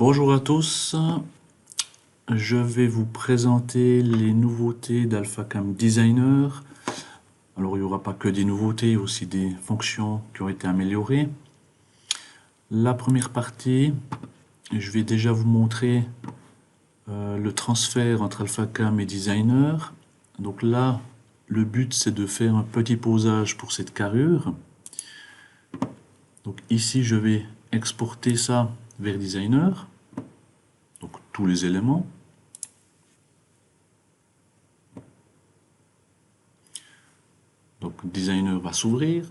Bonjour à tous, je vais vous présenter les nouveautés d'AlphaCam Designer. Alors il n'y aura pas que des nouveautés, il y a aussi des fonctions qui ont été améliorées. La première partie, je vais déjà vous montrer le transfert entre AlphaCam et Designer. Donc là, le but c'est de faire un petit posage pour cette carrure. Donc ici je vais exporter ça vers Designer. Donc tous les éléments. Donc Designer va s'ouvrir.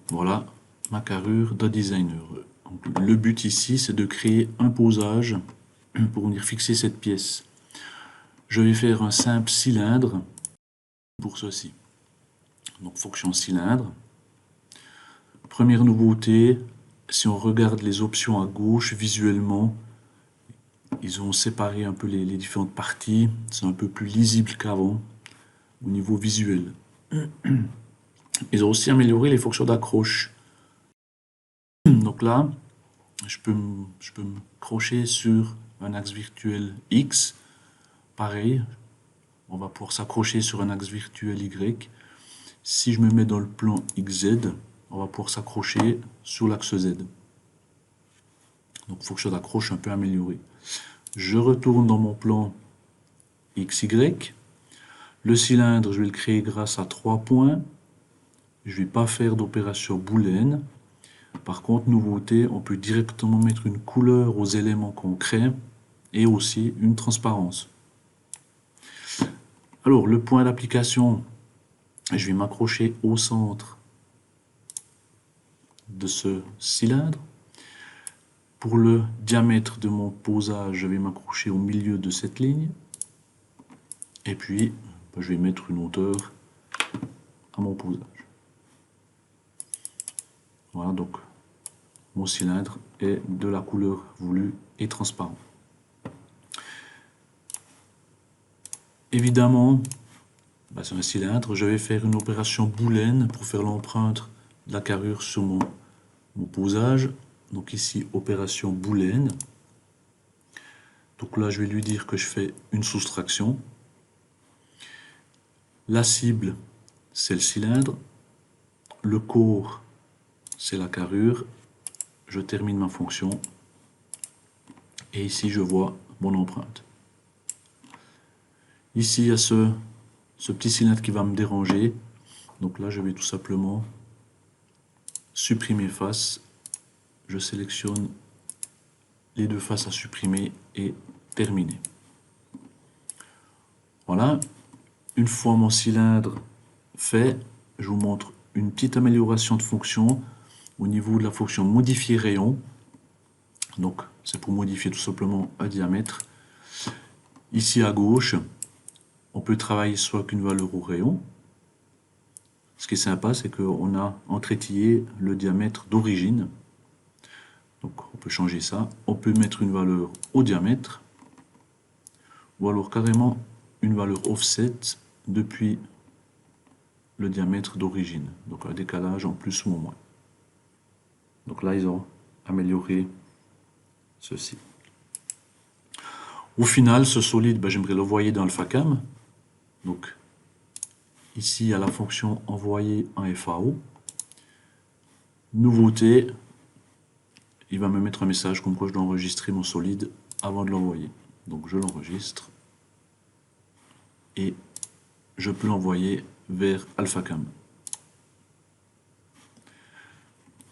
Voilà ma carrure de Designer. Donc, le but ici c'est de créer un posage pour venir fixer cette pièce. Je vais faire un simple cylindre pour ceci. Donc fonction cylindre. Première nouveauté, si on regarde les options à gauche visuellement, ils ont séparé un peu les différentes parties. C'est un peu plus lisible qu'avant au niveau visuel. Ils ont aussi amélioré les fonctions d'accroche. Donc là, je peux me crocher sur un axe virtuel X. Pareil, on va pouvoir s'accrocher sur un axe virtuel Y. Si je me mets dans le plan XZ, on va pouvoir s'accrocher sur l'axe Z. Donc fonction d'accroche un peu améliorée. Je retourne dans mon plan XY. Le cylindre, je vais le créer grâce à 3 points. Je ne vais pas faire d'opération booléenne. Par contre, nouveauté, on peut directement mettre une couleur aux éléments qu'on crée et aussi une transparence. Alors, le point d'application, je vais m'accrocher au centre de ce cylindre. Pour le diamètre de mon posage, je vais m'accrocher au milieu de cette ligne. Et puis, je vais mettre une hauteur à mon posage. Voilà, donc mon cylindre est de la couleur voulue et transparent. Évidemment, sur un cylindre, je vais faire une opération booléenne pour faire l'empreinte de la carrure sur mon posage. Donc ici, opération booléenne. Donc là, je vais lui dire que je fais une soustraction. La cible, c'est le cylindre. Le corps, c'est la carrure. Je termine ma fonction. Et ici, je vois mon empreinte. Ici, il y a ce petit cylindre qui va me déranger. Donc là, je vais tout simplement supprimer face. Je sélectionne les deux faces à supprimer et terminer. Voilà. Une fois mon cylindre fait, je vous montre une petite amélioration de fonction au niveau de la fonction modifier rayon. Donc, c'est pour modifier tout simplement un diamètre. Ici à gauche, on peut travailler soit avec une valeur au rayon. Ce qui est sympa, c'est qu'on a entrétillé le diamètre d'origine. Donc, on peut changer ça. On peut mettre une valeur au diamètre. Ou alors carrément une valeur offset depuis le diamètre d'origine. Donc, un décalage en plus ou en moins. Donc là, ils ont amélioré ceci. Au final, ce solide, j'aimerais l'envoyer dans AlphaCam. Donc, ici, il y a la fonction envoyer en FAO. Nouveauté, il va me mettre un message comme quoi je dois enregistrer mon solide avant de l'envoyer. Donc, je l'enregistre et je peux l'envoyer vers AlphaCam.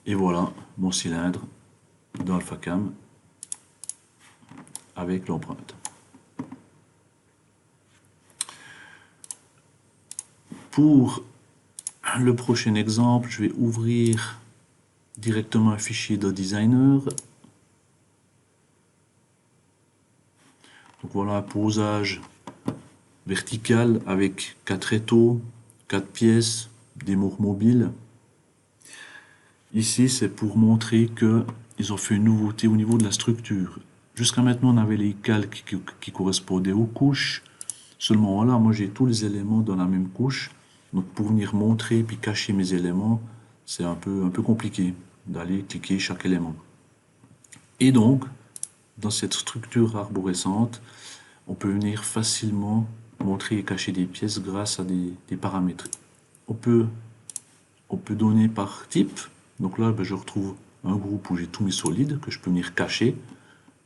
Et voilà mon cylindre dans AlphaCam avec l'empreinte. Pour le prochain exemple, je vais ouvrir directement un fichier de Designer. Donc voilà un posage vertical avec 4 étaux, 4 pièces, des mots mobiles. Ici, c'est pour montrer qu'ils ont fait une nouveauté au niveau de la structure. Jusqu'à maintenant, on avait les calques qui correspondaient aux couches. Seulement là, moi j'ai tous les éléments dans la même couche. Donc pour venir montrer puis cacher mes éléments, c'est un peu compliqué d'aller cliquer chaque élément. Et donc, dans cette structure arborescente, on peut venir facilement montrer et cacher des pièces grâce à des paramètres. On peut donner par type. Donc là, je retrouve un groupe où j'ai tous mes solides que je peux venir cacher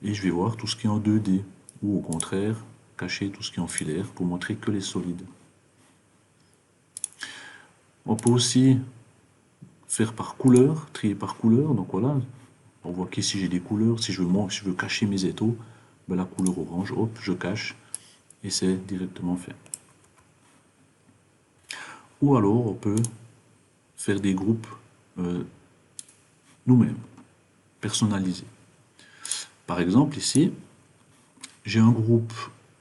et je vais voir tout ce qui est en 2D ou au contraire cacher tout ce qui est en filaire pour montrer que les solides. On peut aussi faire par couleur, trier par couleur. Donc voilà, on voit qu'ici j'ai des couleurs. Si je veux cacher mes étaux, la couleur orange, hop, je cache et c'est directement fait. Ou alors on peut faire des groupes nous-mêmes, personnalisés. Par exemple ici, j'ai un groupe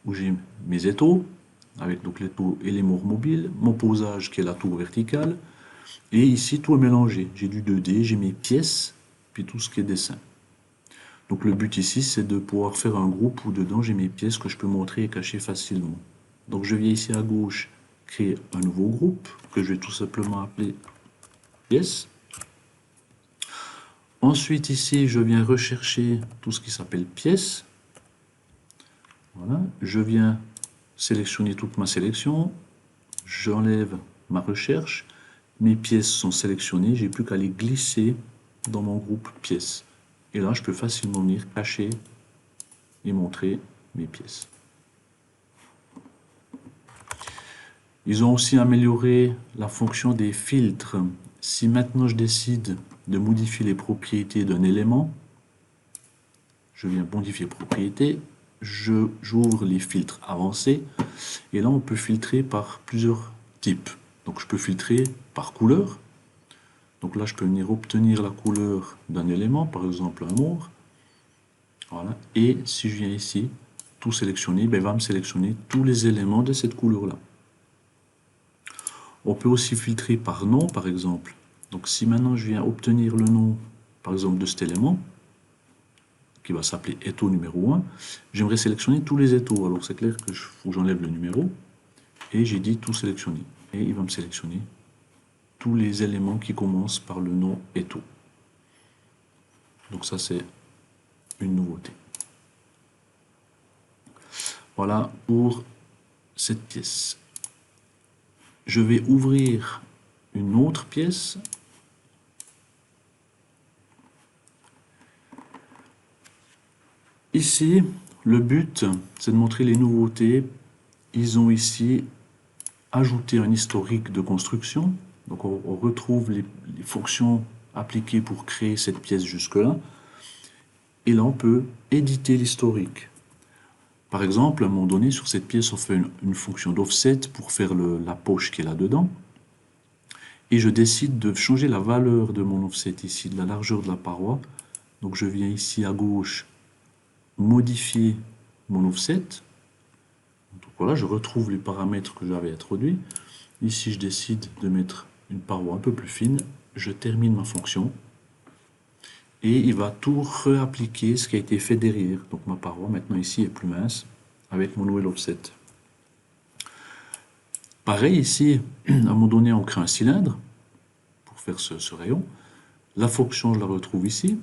où j'ai mes étaux, avec donc l'étau et les morts mobiles, mon posage qui est la tour verticale, et ici tout est mélangé. J'ai du 2D, j'ai mes pièces, puis tout ce qui est dessin. Donc le but ici, c'est de pouvoir faire un groupe où dedans j'ai mes pièces que je peux montrer et cacher facilement. Donc je viens ici à gauche, créer un nouveau groupe, que je vais tout simplement appeler pièces. Ensuite ici, je viens rechercher tout ce qui s'appelle pièces. Voilà, je viens sélectionner toute ma sélection, j'enlève ma recherche, mes pièces sont sélectionnées, j'ai plus qu'à les glisser dans mon groupe pièces. Et là, je peux facilement venir cacher et montrer mes pièces. Ils ont aussi amélioré la fonction des filtres. Si maintenant je décide de modifier les propriétés d'un élément, je viens modifier propriétés, j'ouvre les filtres avancés, et là on peut filtrer par plusieurs types. Donc je peux filtrer par couleur. Donc là je peux venir obtenir la couleur d'un élément, par exemple un mort. Voilà. Et si je viens ici, tout sélectionner, il va me sélectionner tous les éléments de cette couleur-là. On peut aussi filtrer par nom, par exemple. Donc si maintenant je viens obtenir le nom, par exemple, de cet élément, qui va s'appeler étau numéro 1, j'aimerais sélectionner tous les étaux. Alors c'est clair que faut que j'enlève le numéro, et j'ai dit tout sélectionner. Et il va me sélectionner tous les éléments qui commencent par le nom étau. Donc ça c'est une nouveauté. Voilà pour cette pièce. Je vais ouvrir une autre pièce. Ici, le but, c'est de montrer les nouveautés. Ils ont ici ajouté un historique de construction. Donc on retrouve les fonctions appliquées pour créer cette pièce jusque-là. Et là, on peut éditer l'historique. Par exemple, à un moment donné, sur cette pièce, on fait une fonction d'offset pour faire la poche qui est là-dedans. Et je décide de changer la valeur de mon offset ici, de la largeur de la paroi. Donc je viens ici à gauche, modifier mon offset. Donc voilà, je retrouve les paramètres que j'avais introduits. Ici, je décide de mettre une paroi un peu plus fine. Je termine ma fonction. Et il va tout réappliquer ce qui a été fait derrière. Donc ma paroi maintenant ici est plus mince avec mon nouvel offset. Pareil ici, à un moment donné, on crée un cylindre pour faire ce rayon. La fonction, je la retrouve ici.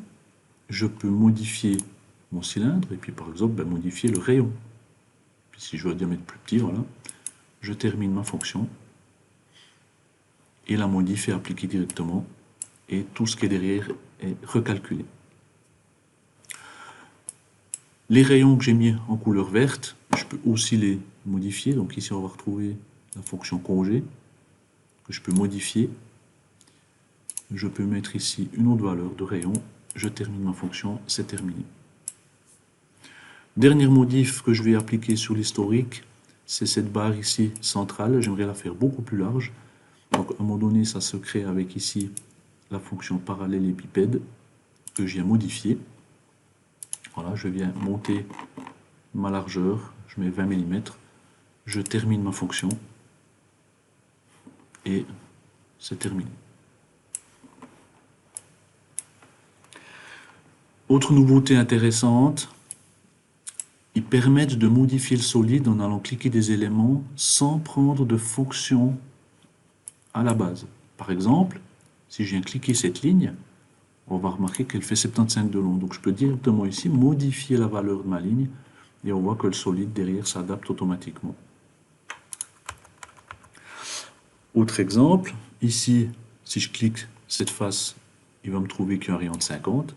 Je peux modifier mon cylindre et puis par exemple modifier le rayon. Puis si je veux un diamètre plus petit, voilà, je termine ma fonction et la modif est appliquée directement et tout ce qui est derrière est recalculé. Les rayons que j'ai mis en couleur verte, je peux aussi les modifier. Donc ici, on va retrouver la fonction congé que je peux modifier. Je peux mettre ici une autre valeur de rayon. Je termine ma fonction, c'est terminé. Dernière modif que je vais appliquer sur l'historique, c'est cette barre ici centrale. J'aimerais la faire beaucoup plus large. Donc à un moment donné, ça se crée avec ici la fonction parallélépipède que je viens modifier. Voilà, je viens monter ma largeur, je mets 20 mm, je termine ma fonction et c'est terminé. Autre nouveauté intéressante, ils permettent de modifier le solide en allant cliquer des éléments sans prendre de fonction à la base. Par exemple, si je viens cliquer cette ligne, on va remarquer qu'elle fait 75 de long. Donc je peux directement ici modifier la valeur de ma ligne et on voit que le solide derrière s'adapte automatiquement. Autre exemple, ici, si je clique cette face, il va me trouver qu'un rayon de 50.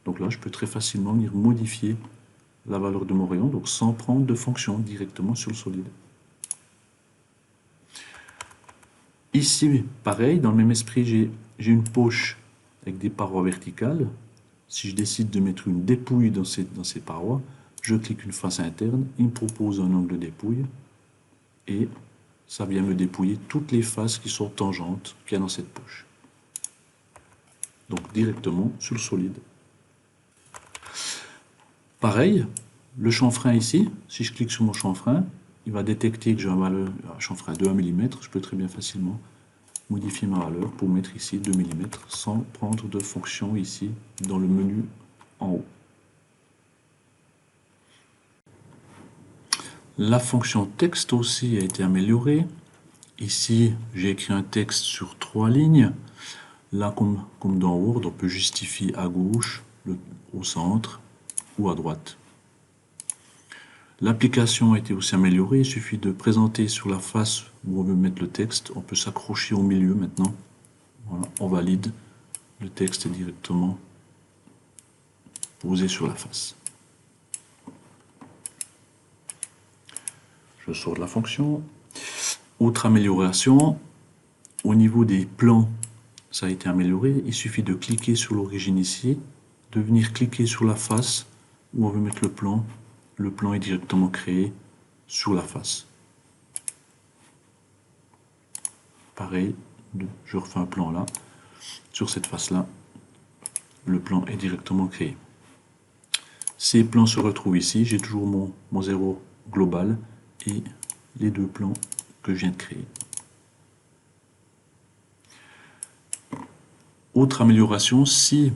Donc là, je peux très facilement venir modifier la valeur de mon rayon, donc sans prendre de fonction directement sur le solide. Ici, pareil, dans le même esprit, j'ai une poche avec des parois verticales. Si je décide de mettre une dépouille dans ces parois, je clique une face interne, il me propose un angle de dépouille et ça vient me dépouiller toutes les faces qui sont tangentes qu'il y a dans cette poche. Donc directement sur le solide. Pareil, le chanfrein ici, si je clique sur mon chanfrein, il va détecter que j'ai un chanfrein de 1 mm. Je peux très bien facilement modifier ma valeur pour mettre ici 2 mm sans prendre de fonction ici dans le menu en haut. La fonction texte aussi a été améliorée. Ici, j'ai écrit un texte sur 3 lignes. Là, comme dans Word, on peut justifier à gauche, au centre ou à droite. L'application a été aussi améliorée. Il suffit de présenter sur la face où on veut mettre le texte. On peut s'accrocher au milieu maintenant. Voilà, on valide. Le texte est directement posé sur la face. Je sors de la fonction. Autre amélioration, au niveau des plans, ça a été amélioré. Il suffit de cliquer sur l'origine ici, de venir cliquer sur la face où on veut mettre le plan. Le plan est directement créé sur la face. Pareil, je refais un plan là. Sur cette face-là, le plan est directement créé. Ces plans se retrouvent ici. J'ai toujours mon zéro global et les deux plans que je viens de créer. Autre amélioration, si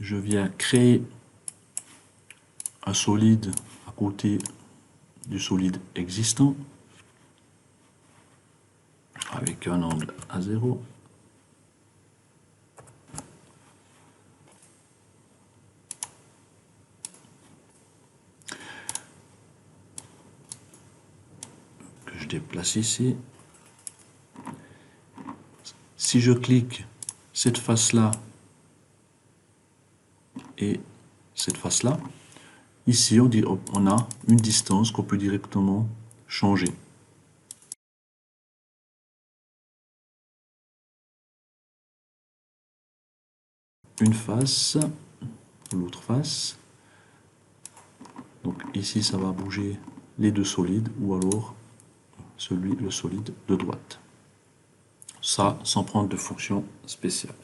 je viens créer un solide à côté du solide existant, avec un angle à 0, que je déplace ici. Si je clique cette face-là et cette face-là, ici on a une distance qu'on peut directement changer. Une face, l'autre face. Donc ici ça va bouger les deux solides ou alors le solide de droite. Ça sans prendre de fonction spéciale.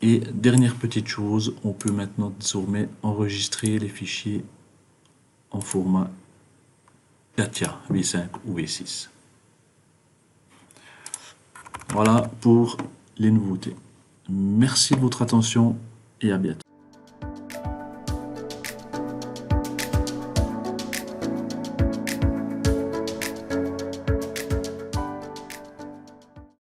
Et dernière petite chose, on peut maintenant désormais enregistrer les fichiers en format CATIA V5 ou V6. Voilà pour les nouveautés. Merci de votre attention et à bientôt.